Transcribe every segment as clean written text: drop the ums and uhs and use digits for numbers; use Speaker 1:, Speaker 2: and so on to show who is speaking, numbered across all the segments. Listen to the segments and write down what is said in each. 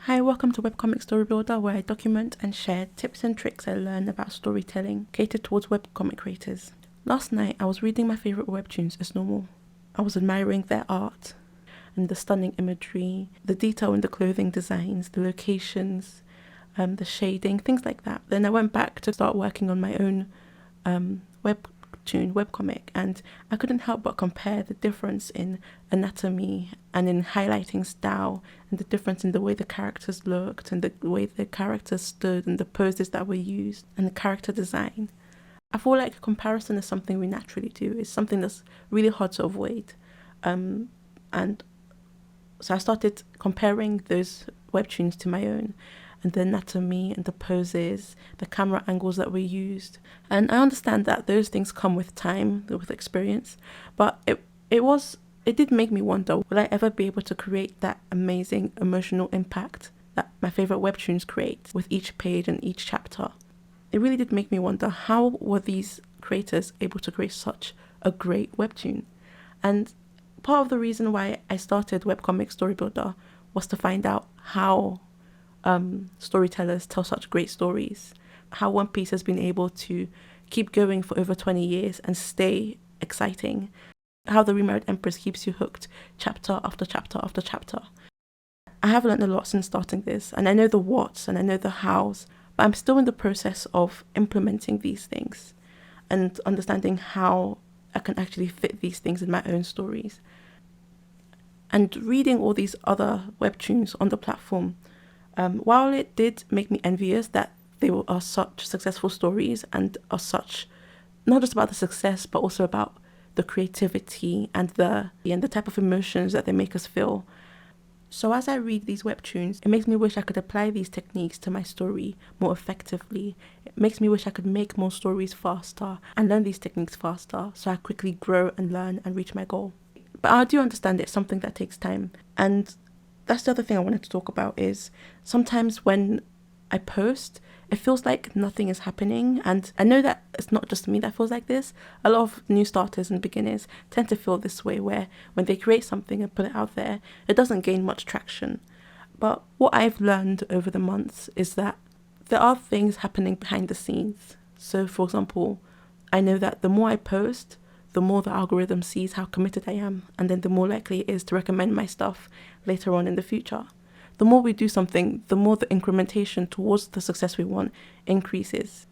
Speaker 1: Hi, welcome to Webcomics Story Builder, where I document and share tips and tricks I learned about storytelling catered towards webcomic creators. Last night, I was reading my favourite webtoons as normal. I was admiring their art and the stunning imagery, the detail in the clothing designs, the locations, the shading, things like that. Then I went back to start working on my own webcomic, and I couldn't help but compare the difference in anatomy and in highlighting style, and the difference in the way the characters looked and the way the characters stood and the poses that were used and the character design. I feel like comparison is something we naturally do. It's something that's really hard to avoid. And so I started comparing those webtoons to my own, and the anatomy and the poses, the camera angles that were used. And I understand that those things come with time, with experience, but it did make me wonder, will I ever be able to create that amazing emotional impact that my favorite webtoons create with each page and each chapter? It really did make me wonder, how were these creators able to create such a great webtoon? And part of the reason why I started Webcomics Story Builder was to find out how storytellers tell such great stories, how One Piece has been able to keep going for over 20 years and stay exciting, how the Remarried Empress keeps you hooked chapter after chapter after chapter. I have learned a lot since starting this, and I know the whats and I know the hows, but I'm still in the process of implementing these things and understanding how I can actually fit these things in my own stories. And reading all these other webtoons on the platform, while it did make me envious that they are such successful stories and are such, not just about the success, but also about the creativity and the type of emotions that they make us feel. So as I read these webtoons, it makes me wish I could apply these techniques to my story more effectively. It makes me wish I could make more stories faster and learn these techniques faster, so I quickly grow and learn and reach my goal. But I do understand it's something that takes time. And that's the other thing I wanted to talk about, is sometimes when I post, it feels like nothing is happening. And I know that it's not just me that feels like this. A lot of new starters and beginners tend to feel this way, where when they create something and put it out there, it doesn't gain much traction. But what I've learned over the months is that there are things happening behind the scenes. So for example, I know that the more I post, the more the algorithm sees how committed I am, and then the more likely it is to recommend my stuff later on in the future. The more we do something, the more the incrementation towards the success we want increases.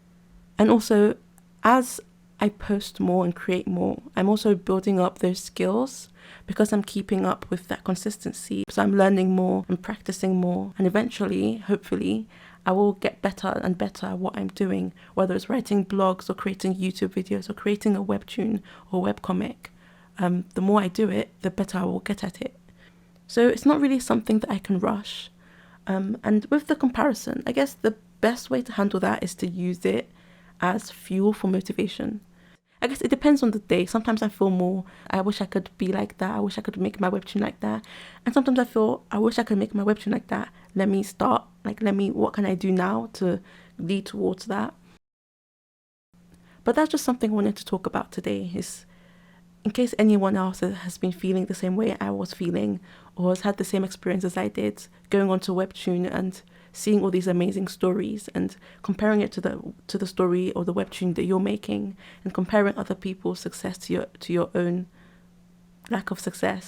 Speaker 1: And also, as I post more and create more, I'm also building up those skills because I'm keeping up with that consistency. So I'm learning more and practicing more, and eventually, hopefully, I will get better and better at what I'm doing, whether it's writing blogs or creating YouTube videos or creating a webtoon or webcomic. The more I do it, the better I will get at it. So it's not really something that I can rush. And with the comparison, I guess the best way to handle that is to use it as fuel for motivation. I guess it depends on the day. Sometimes I feel more, I wish I could be like that. I wish I could make my webtoon like that. And sometimes I feel, I wish I could make my webtoon like that. Let me start. What can I do now to lead towards that? But that's just something I wanted to talk about today, is in case anyone else has been feeling the same way I was feeling, or has had the same experience as I did, going onto Webtoon and seeing all these amazing stories and comparing it to the story or the webtoon that you're making, and comparing other people's success to your own lack of success.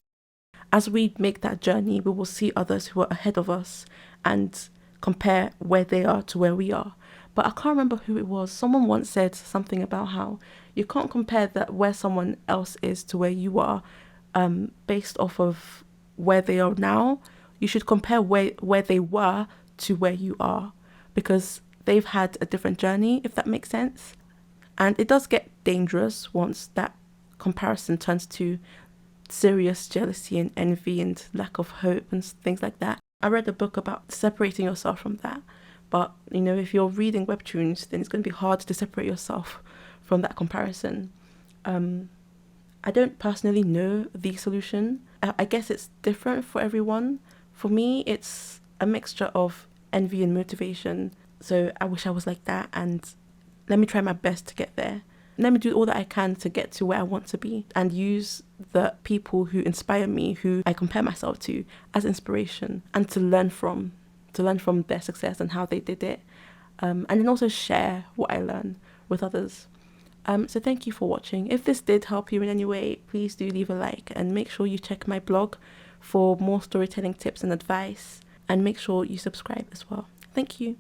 Speaker 1: As we make that journey, we will see others who are ahead of us and compare where they are to where we are. But I can't remember who it was. Someone once said something about how you can't compare that where someone else is to where you are based off of where they are now. You should compare where they were to where you are, because they've had a different journey, if that makes sense. And it does get dangerous once that comparison turns to serious jealousy and envy and lack of hope and things like that. I read a book about separating yourself from that. But, if you're reading webtoons, then it's going to be hard to separate yourself from that comparison. I don't personally know the solution. I guess it's different for everyone. For me, it's a mixture of envy and motivation. So I wish I was like that, and let me try my best to get there. Let me do all that I can to get to where I want to be, and use the people who inspire me, who I compare myself to, as inspiration and to learn from, to learn from their success and how they did it, and then also share what I learn with others. So thank you for watching. If this did help you in any way, please do leave a like, and make sure you check my blog for more storytelling tips and advice, and make sure you subscribe as well. Thank you.